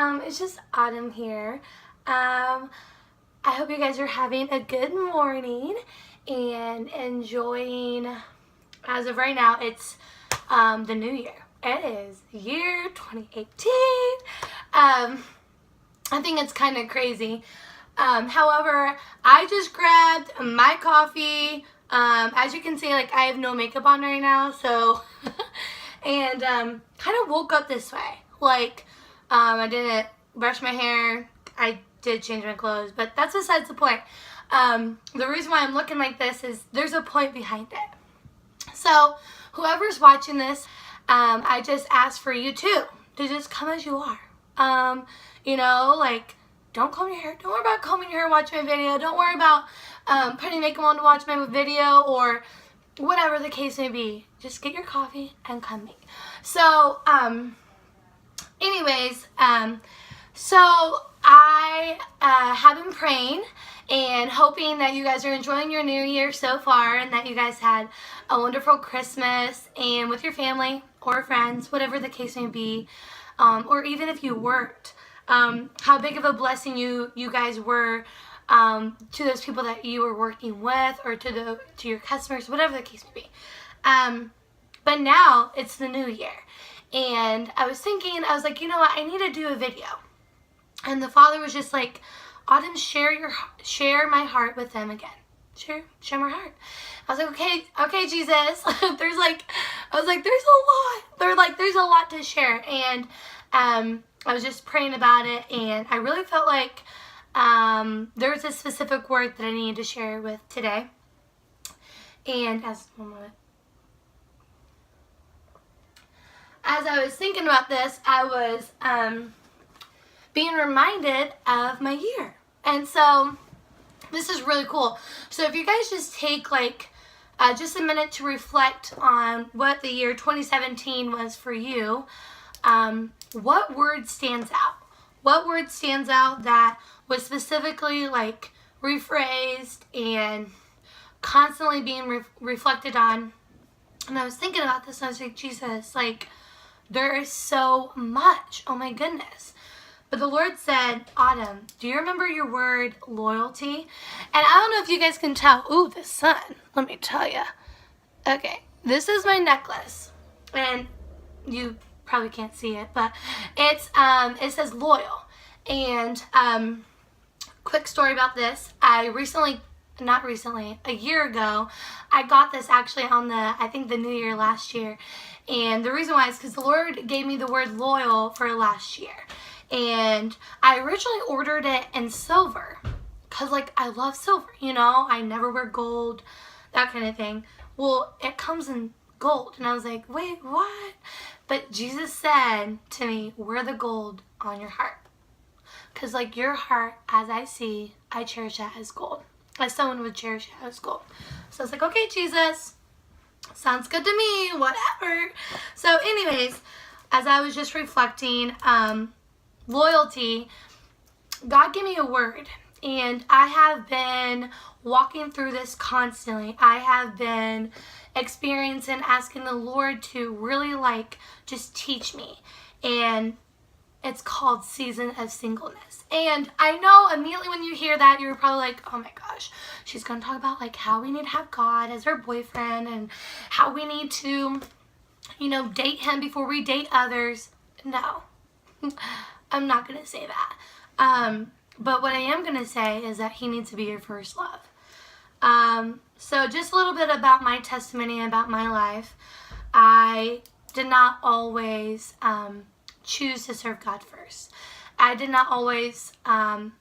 It's just Autumn here. I hope you guys are having a good morning and enjoying, as of right now, it's the new year. It is year 2018. I think it's kind of crazy. However, I just grabbed my coffee. As you can see, like, I have no makeup on right now, so and kind of woke up this way. Like, I didn't brush my hair. I did change my clothes, but that's besides the point. The reason why I'm looking like this is there's a point behind it. So whoever's watching this, I just ask for you too to just come as you are. You know, like, don't comb your hair. Don't worry about combing your hair and watching my video. Don't worry about putting makeup on to watch my video or whatever the case may be. Just get your coffee and come meet. So, anyways, so I have been praying and hoping that you guys are enjoying your new year so far and that you guys had a wonderful Christmas and with your family or friends, whatever the case may be, or even if you worked, how big of a blessing you guys were to those people that you were working with or to your customers, whatever the case may be. But now it's the new year. And I was thinking, I was like, you know what, I need to do a video. And the Father was just like, Autumn, share my heart with them again. Share my heart. I was like, okay, Jesus. There's a lot to share. And I was just praying about it, and I really felt like there was a specific word that I needed to share with today. And as I was thinking about this, I was being reminded of my year. And so this is really cool. So if you guys just take like just a minute to reflect on what the year 2017 was for you, what word stands out? What word stands out that was specifically like rephrased and constantly being reflected on? And I was thinking about this, and I was like, Jesus, like, there is so much. Oh my goodness. But the Lord said, Autumn, do you remember your word loyalty? And I don't know if you guys can tell. Ooh, the sun. Let me tell you. Okay, this is my necklace. And you probably can't see it, but it's it says loyal. And quick story about this. A year ago, I got this actually on I think the new year last year. And the reason why is because the Lord gave me the word loyal for last year. And I originally ordered it in silver because, like, I love silver, you know. I never wear gold, that kind of thing. Well, it comes in gold. And I was like, wait, what? But Jesus said to me, wear the gold on your heart. Because, like, your heart, as I see, I cherish that as gold. As someone would cherish it as gold. So I was like, okay, Jesus, sounds good to me, whatever. So anyways, as I was just reflecting, loyalty, God gave me a word, and I have been walking through this constantly. I have been experiencing, asking the Lord to really, like, just teach me, and it's called Season of Singleness. And I know immediately when you hear that, you're probably like, oh my gosh, she's going to talk about, like, how we need to have God as our boyfriend and how we need to, you know, date him before we date others. No. I'm not going to say that. But what I am going to say is that he needs to be your first love. So just a little bit about my testimony, about my life. I did not always choose to serve God first. I did not always have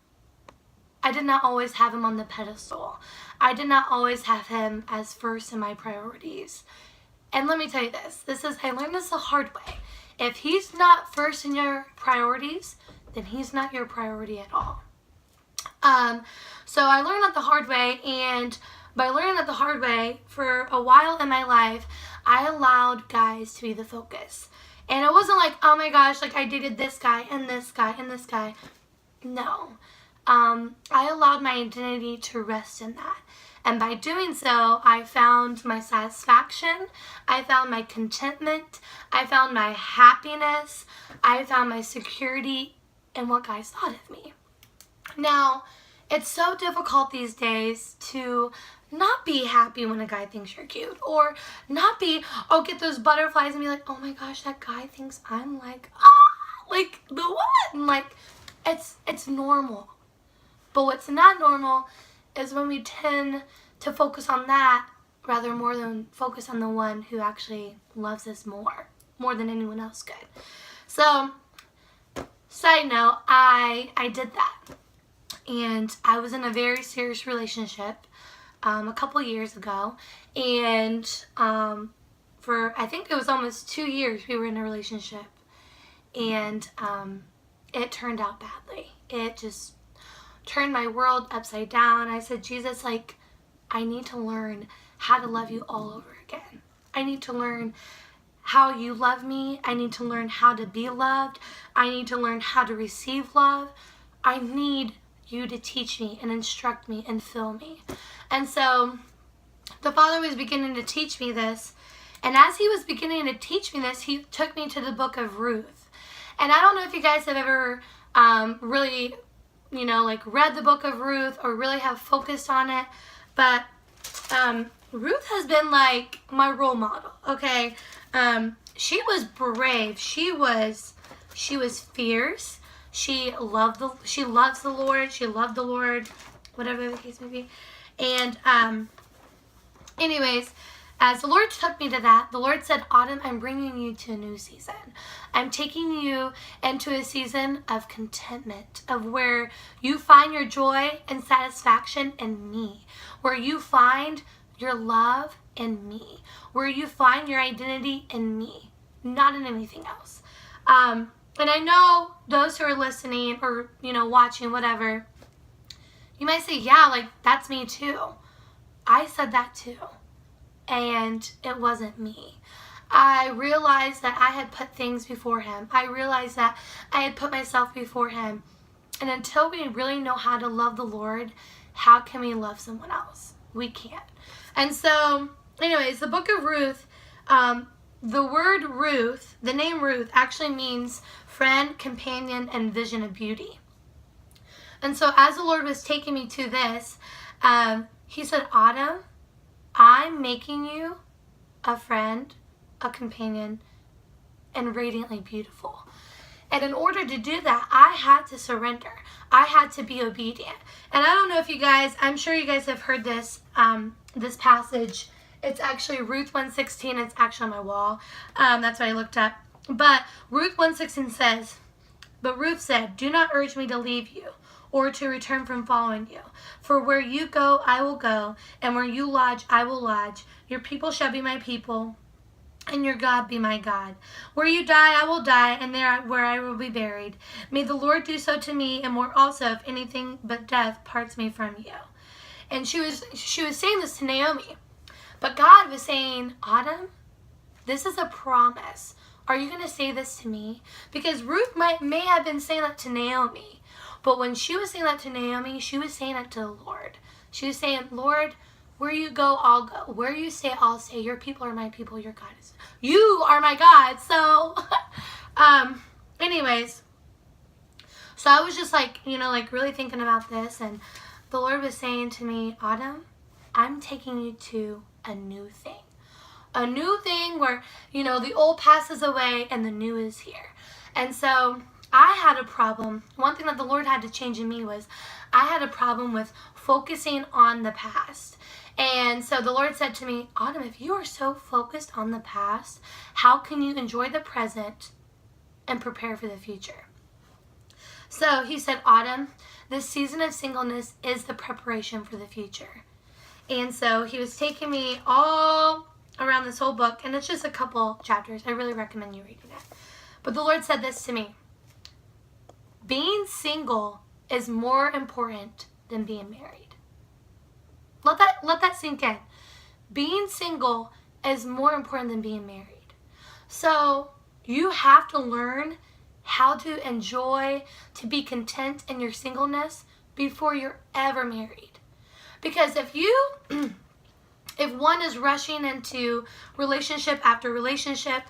him on the pedestal. I did not always have him as first in my priorities. And let me tell you this. I learned this the hard way. If he's not first in your priorities, then he's not your priority at all. So I learned that the hard way, and by learning that the hard way, for a while in my life, I allowed guys to be the focus. And it wasn't like, oh my gosh, like, I dated this guy and this guy and this guy. No. I allowed my identity to rest in that. And by doing so, I found my satisfaction, I found my contentment, I found my happiness, I found my security and what guys thought of me. Now, it's so difficult these days to not be happy when a guy thinks you're cute, or not be, get those butterflies and be like, oh my gosh, that guy thinks I'm like, like the what? And like, it's normal. But what's not normal is when we tend to focus on that rather more than focus on the one who actually loves us more than anyone else could. So, side note, I did that. And I was in a very serious relationship a couple years ago. And for, I think it was almost 2 years we were in a relationship. And it turned out badly. It just turned my world upside down. I said, Jesus, like, I need to learn how to love you all over again. I need to learn how you love me. I need to learn how to be loved. I need to learn how to receive love. I need you to teach me and instruct me and fill me. And so the Father was beginning to teach me this. And as he was beginning to teach me this, he took me to the book of Ruth. And I don't know if you guys have ever really, like read the book of Ruth or really have focused on it. But Ruth has been like my role model, okay? She was brave. She was fierce. She loves the Lord. She loved the Lord, whatever the case may be. And anyways, as the Lord took me to that, the Lord said, Autumn, I'm bringing you to a new season. I'm taking you into a season of contentment, of where you find your joy and satisfaction in me, where you find your love in me, where you find your identity in me, not in anything else. And I know those who are listening or, watching, whatever, you might say, yeah, like, that's me too. I said that too. And it wasn't me. I realized that I had put things before him. I realized that I had put myself before him. And until we really know how to love the Lord, how can we love someone else? We can't. And so, anyways, the book of Ruth, the word Ruth, the name Ruth actually means friend, companion, and vision of beauty. And so as the Lord was taking me to this, he said, Autumn, I'm making you a friend, a companion, and radiantly beautiful. And in order to do that, I had to surrender. I had to be obedient. And I don't know if you guys, I'm sure you guys have heard this, this passage. It's actually Ruth 1:16. It's actually on my wall. That's what I looked up. But Ruth 1:16 says, but Ruth said, do not urge me to leave you or to return from following you. For where you go, I will go, and where you lodge, I will lodge. Your people shall be my people, and your God be my God. Where you die, I will die, and there where I will be buried. May the Lord do so to me, and more also, if anything but death parts me from you. And she was saying this to Naomi. But God was saying, Autumn, this is a promise. Are you going to say this to me? Because Ruth may have been saying that to Naomi. But when she was saying that to Naomi, she was saying it to the Lord. She was saying, Lord, where you go, I'll go. Where you say, I'll say. Your people are my people. Your God is. You are my God. So, anyways. So I was just like, really thinking about this. And the Lord was saying to me, Autumn, I'm taking you to a new thing. A new thing where, the old passes away and the new is here. And so I had a problem. One thing that the Lord had to change in me was I had a problem with focusing on the past. And so the Lord said to me, Autumn, if you are so focused on the past, how can you enjoy the present and prepare for the future? So he said, Autumn, this season of singleness is the preparation for the future. And so he was taking me all around this whole book, and it's just a couple chapters. I really recommend you reading it. But the Lord said this to me. Being single is more important than being married. Let that sink in. Being single is more important than being married. So you have to learn how to enjoy, to be content in your singleness before you're ever married. Because if one is rushing into relationship after relationship,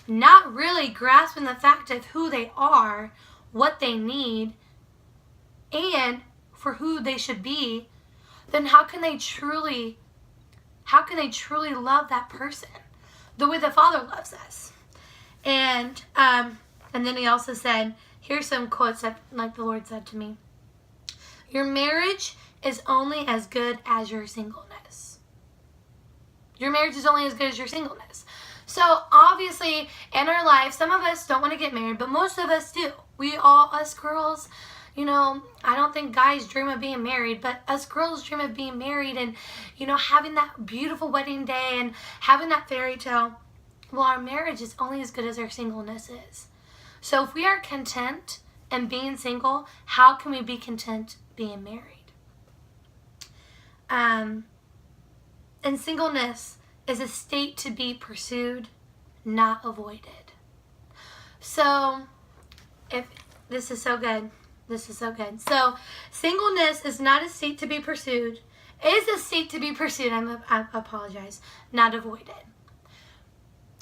not really grasping the fact of who they are, what they need and for who they should be, then how can they truly love that person the way the Father loves us? And then he also said, here's some quotes that like the Lord said to me. Your marriage is only as good as your singleness. Your marriage is only as good as your singleness. So obviously in our life, some of us don't want to get married, but most of us do. Us girls, I don't think guys dream of being married, but us girls dream of being married and, having that beautiful wedding day and having that fairy tale. Well, our marriage is only as good as our singleness is. So if we are content in being single, how can we be content being married? And singleness is a state to be pursued, not avoided. So, this is so good. This is so good. So, singleness is not a state to be pursued. It is a state to be pursued, I apologize, not avoided.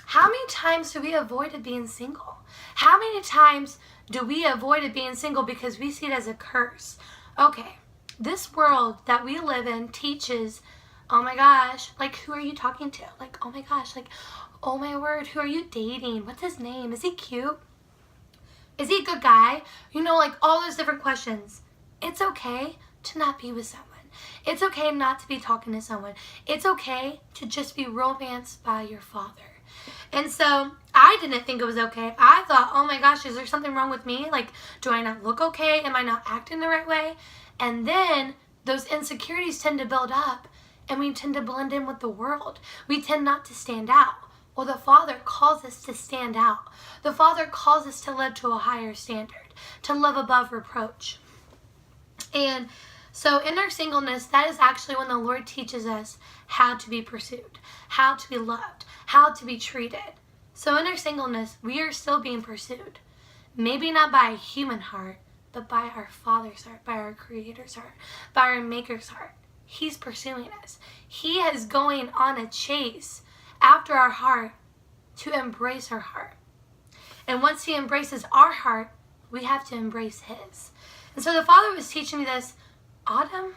How many times do we avoid being single? How many times do we avoid being single because we see it as a curse? Okay, this world that we live in teaches, oh my gosh, like who are you talking to? Like, oh my gosh, like, oh my word, who are you dating? What's his name? Is he cute? Is he a good guy? Like all those different questions. It's okay to not be with someone. It's okay not to be talking to someone. It's okay to just be romanced by your Father. And so I didn't think it was okay. I thought, oh my gosh, is there something wrong with me? Like, do I not look okay? Am I not acting the right way? And then those insecurities tend to build up and we tend to blend in with the world. We tend not to stand out. Well, the Father calls us to stand out. The Father calls us to live to a higher standard, to live above reproach. And so in our singleness, that is actually when the Lord teaches us how to be pursued, how to be loved, how to be treated. So in our singleness, we are still being pursued. Maybe not by a human heart, but by our Father's heart, by our Creator's heart, by our Maker's heart. He's pursuing us. He is going on a chase after our heart to embrace our heart. And once He embraces our heart, we have to embrace His. And so the Father was teaching me this, Autumn,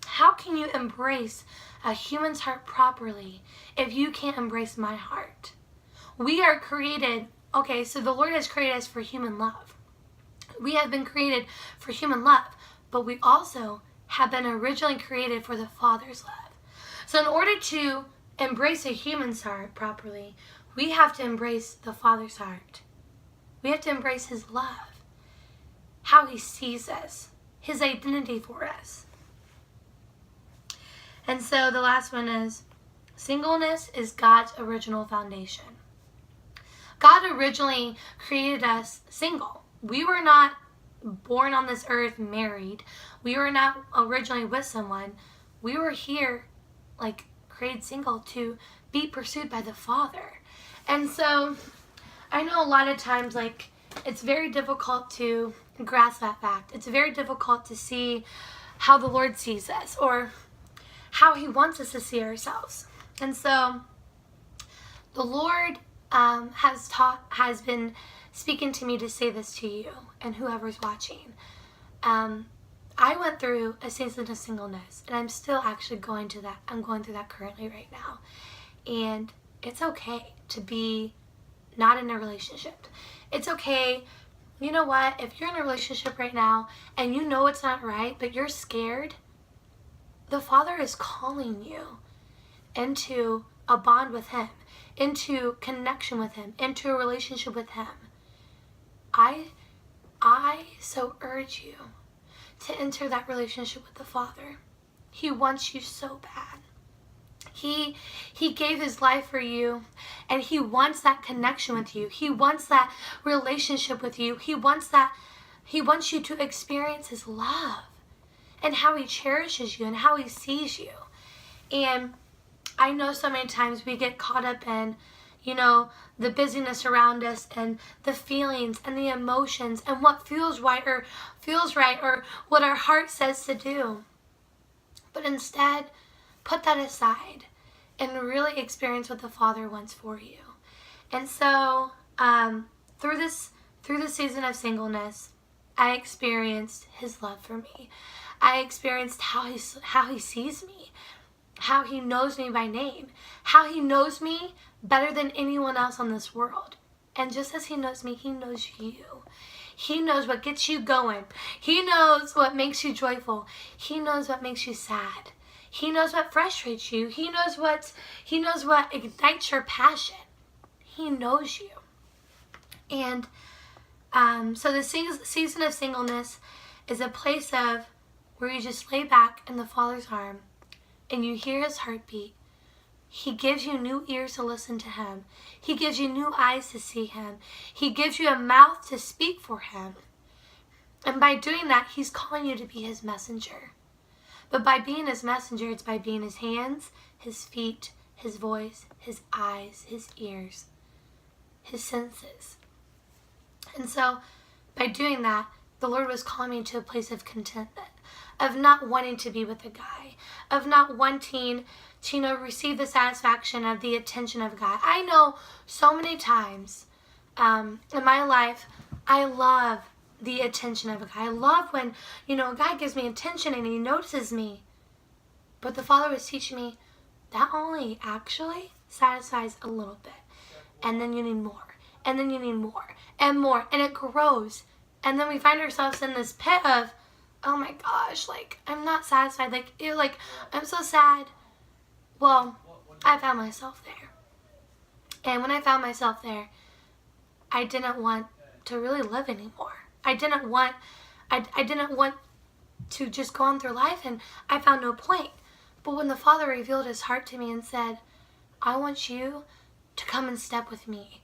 how can you embrace a human's heart properly if you can't embrace my heart? We are created, okay, so the Lord has created us for human love. We have been created for human love, but we also have been originally created for the Father's love. So in order to embrace a human's heart properly, we have to embrace the Father's heart. We have to embrace His love, how He sees us, His identity for us. And so the last one is, singleness is God's original foundation. God originally created us single. We were not born on this earth married. We were not originally with someone. We were here, created single to be pursued by the Father. And so I know a lot of times, it's very difficult to grasp that fact. It's very difficult to see how the Lord sees us or how He wants us to see ourselves. And so the Lord has been speaking to me to say this to you and whoever's watching. I went through a season of singleness, and I'm still actually going through that currently right now. And it's okay to be not in a relationship. It's okay. You know what? If you're in a relationship right now and you know it's not right, but you're scared, the Father is calling you into a bond with Him, into connection with Him, into a relationship with Him. I so urge you to enter that relationship with the Father. He wants you so bad. He gave His life for you, and He wants that connection with you. He wants that relationship with you. He wants you to experience His love and how He cherishes you and how He sees you. And I know so many times we get caught up in, the busyness around us and the feelings and the emotions and what feels right or what our heart says to do. But instead, put that aside and really experience what the Father wants for you. And so, through this through the season of singleness, I experienced his love for me. I experienced how he sees me, how he knows me by name, how he knows me better than anyone else on this world. And just as he knows me, he knows you. He knows what gets you going. He knows what makes you joyful. He knows what makes you sad. He knows what frustrates you. He knows what ignites your passion. He knows you. And so the season of singleness is a place of where you just lay back in the Father's arm and you hear his heartbeat. He gives you new ears to listen to him. He gives you new eyes to see him. He gives you a mouth to speak for him. And by doing that, he's calling you to be his messenger. But by being his messenger, it's by being his hands, his feet, his voice, his eyes, his ears, his senses. And so by doing that, the Lord was calling me to a place of contentment, of not wanting to be with a guy, of not wanting to, receive the satisfaction of the attention of God. I know so many times in my life, I love the attention of a guy. I love when, a guy gives me attention and he notices me. But the Father was teaching me that only actually satisfies a little bit. And then you need more. And then you need more and more. And it grows. And then we find ourselves in this pit of, oh my gosh, I'm not satisfied. I'm so sad. Well, I found myself there. And when I found myself there, I didn't want to really live anymore. I didn't want to just go on through life, and I found no point. But when the Father revealed his heart to me and said, I want you to come and step with me.